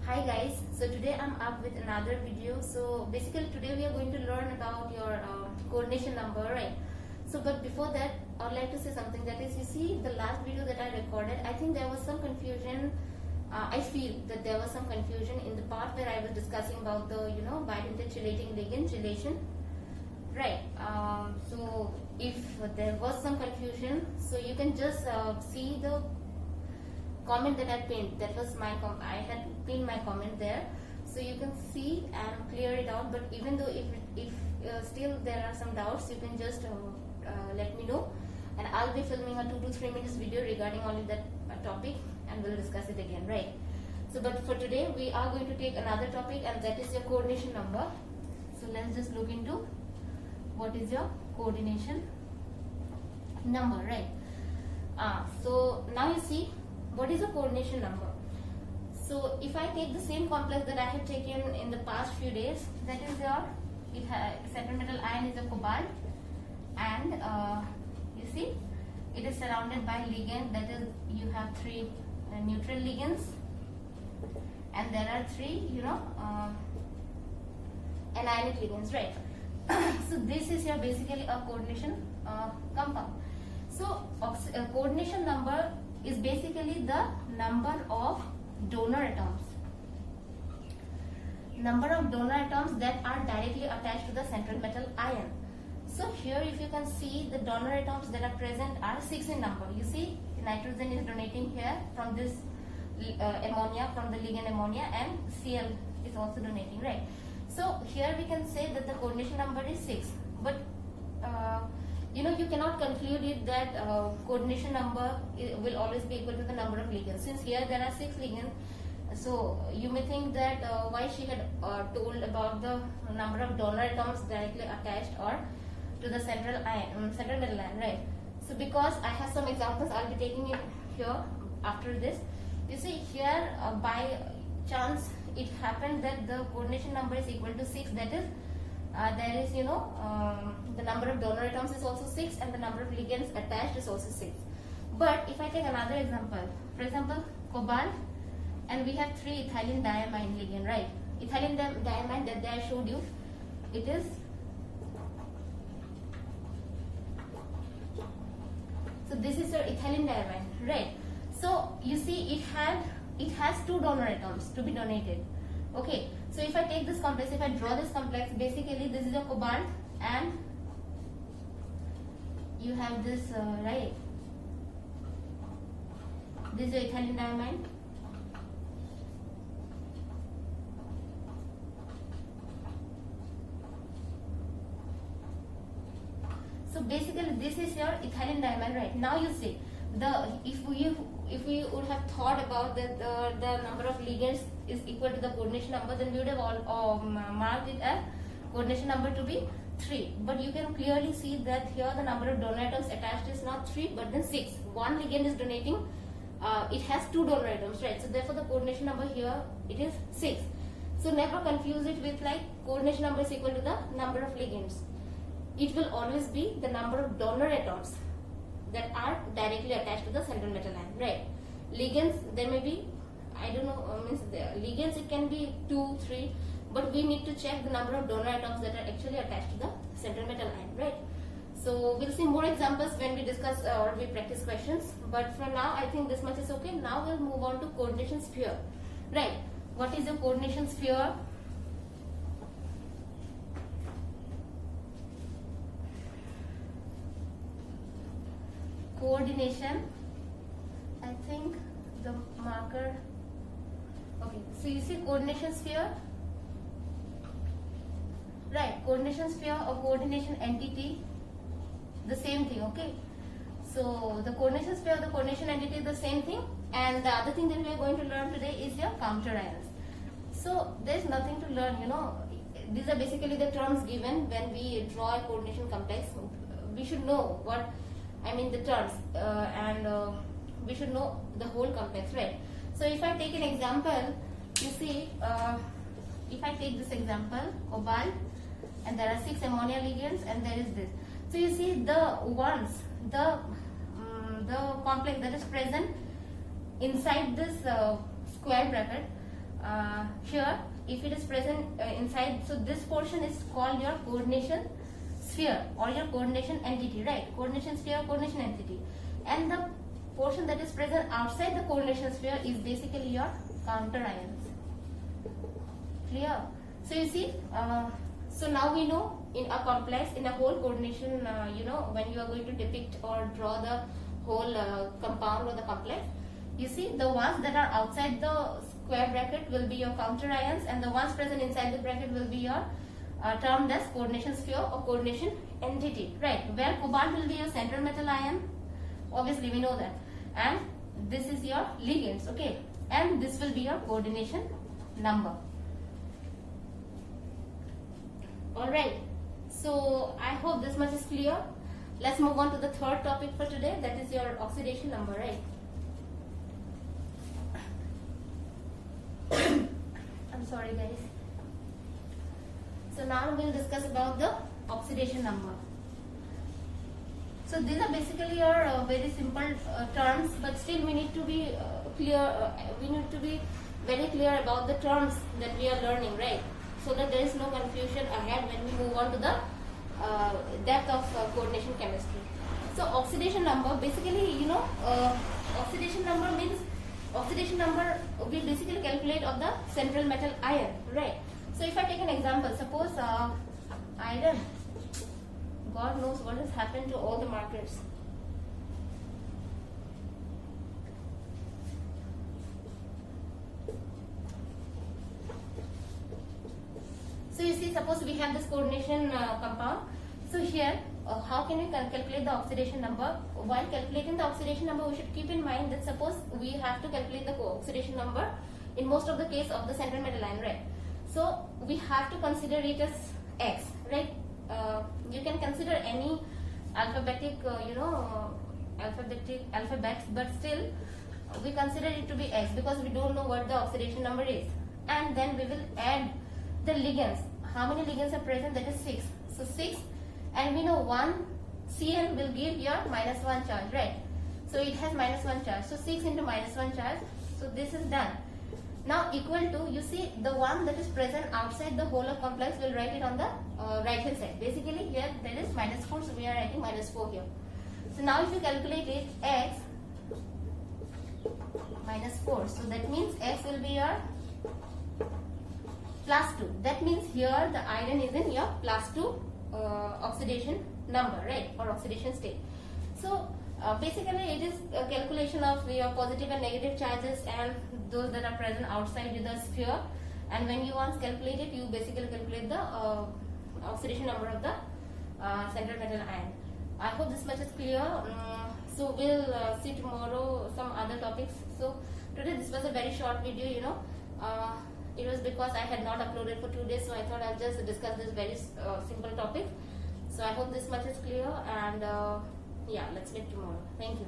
Hi guys, so today I'm up with another video. So basically today we are going to learn about your coordination number, right? So but before that I would like to say something, that is, you see the last video that I recorded, I think there was some confusion. I feel that there was some confusion in the part where I was discussing about the bidentate chelating ligand relation, right? So if there was some confusion, so you can just see the comment that I pinned. That was my I had pinned my comment there, so you can see and clear it out. But even though if still there are some doubts, you can just let me know, and I'll be filming a 2 to 3 minutes video regarding only that topic, and we'll discuss it again, right? So but for today we are going to take another topic, and that is your coordination number. So let's just look into what is your coordination number, right? So now you see what is a coordination number. So if I take the same complex that I had taken in the past few days, that is your central metal ion is a cobalt, and you see it is surrounded by ligand, that is you have 3 neutral ligands, and there are 3 anionic ligands, right? So this is your basically a coordination compound. So coordination number is basically the number of donor atoms. Number of donor atoms that are directly attached to the central metal ion. So here if you can see, the donor atoms that are present are 6 in number. You see nitrogen is donating here from this ammonia, from the ligand ammonia, and Cl is also donating, right? So here we can say that the coordination number is 6, but you cannot conclude it that coordination number will always be equal to the number of ligands. Since here there are 6 ligands, so you may think that why she had told about the number of donor atoms directly attached or to the central metal ion, right? So because I have some examples, I'll be taking it here after this. You see here by chance it happened that the coordination number is equal to 6, that is there is the number of donor atoms is also 6, and the number of ligands attached is also 6. But if I take another example, for example cobalt, and we have 3 ethylene diamine ligand, right? Ethylene diamine that I showed you, it is so this is your ethylene diamine, right? So you see it has 2 donor atoms to be donated. Okay, so if I take this complex, if I draw this complex, basically this is a cobalt, and you have this right, this is your ethylene diamine, so basically this is your ethylene diamine, right? Now you see if we would have thought about that the number of ligands is equal to the coordination number, then we would have all marked it as coordination number to be 3. But you can clearly see that here the number of donor atoms attached is not 3 but then 6. One ligand is donating, it has 2 donor atoms, right? So therefore the coordination number here it is 6. So never confuse it with like coordination number is equal to the number of ligands. It will always be the number of donor atoms that are directly attached to the central metal ion, right? Ligands, there may be, I don't know, means the ligands it can be 2, 3, but we need to check the number of donor atoms that are actually attached to the central metal ion, right? So we'll see more examples when we discuss or we practice questions, but for now I think this much is okay. Now we'll move on to coordination sphere, right? What is the coordination sphere? Coordination, I think the marker, okay, so you see coordination sphere, right? Coordination sphere or coordination entity, the same thing, okay? So the coordination sphere or the coordination entity is the same thing, and the other thing that we are going to learn today is your counter ions. So there's nothing to learn, these are basically the terms given when we draw a coordination complex. We should know what the terms, and we should know the whole complex, right? So if I take an example, you see if I take this example cobalt, and there are 6 ammonia ligands, and there is this. So you see the complex that is present inside this square bracket here if it is present inside, so this portion is called your coordination sphere or your coordination entity, right? Coordination sphere, coordination entity. And the portion that is present outside the coordination sphere is basically your counter ions. Clear? So you see, so now we know in a complex, in a whole coordination, when you are going to depict or draw the whole compound or the complex, you see the ones that are outside the square bracket will be your counter ions, and the ones present inside the bracket will be your termed as coordination sphere or coordination entity, right? Where cobalt will be your central metal ion, obviously we know that, and this is your ligands, okay, and this will be your coordination number. Alright, so I hope this much is clear. Let's move on to the third topic for today, that is your oxidation number, right? I'm sorry guys. So now we'll discuss about the oxidation number. So these are basically your very simple terms, but still we need to be clear. We need to be very clear about the terms that we are learning, right? So that there is no confusion ahead when we move on to the depth of coordination chemistry. So oxidation number, basically, oxidation number means oxidation number we basically calculate of the central metal ion, right? So if I take an example, suppose iron, God knows what has happened to all the markers. So you see, suppose we have this coordination compound. So here, how can we calculate the oxidation number? While calculating the oxidation number, we should keep in mind that suppose we have to calculate the oxidation number in most of the case of the central metal ion, right? So we have to consider it as X, right? You can consider any alphabetic, alphabets, but still we consider it to be X because we don't know what the oxidation number is. And then we will add the ligands. How many ligands are present? That is 6. So 6, and we know 1 Cl will give your -1 charge, right? So it has -1 charge. So 6 into -1 charge. So this is done. Now equal to, you see, the one that is present outside the whole of complex, will write it on the right hand side. Basically here there is -4, so we are writing -4 here. So now if you calculate it, X -4, so that means X will be your +2. That means here the iron is in your +2 oxidation number, right, or oxidation state. So basically it is a calculation of your positive and negative charges and those that are present outside the sphere, and when you once calculate it, you basically calculate the oxidation number of the central metal ion. I hope this much is clear. So we'll see tomorrow some other topics. So today this was a very short video, it was because I had not uploaded for 2 days, so I thought I'll just discuss this very simple topic. So I hope this much is clear, and yeah, let's meet tomorrow. Thank you.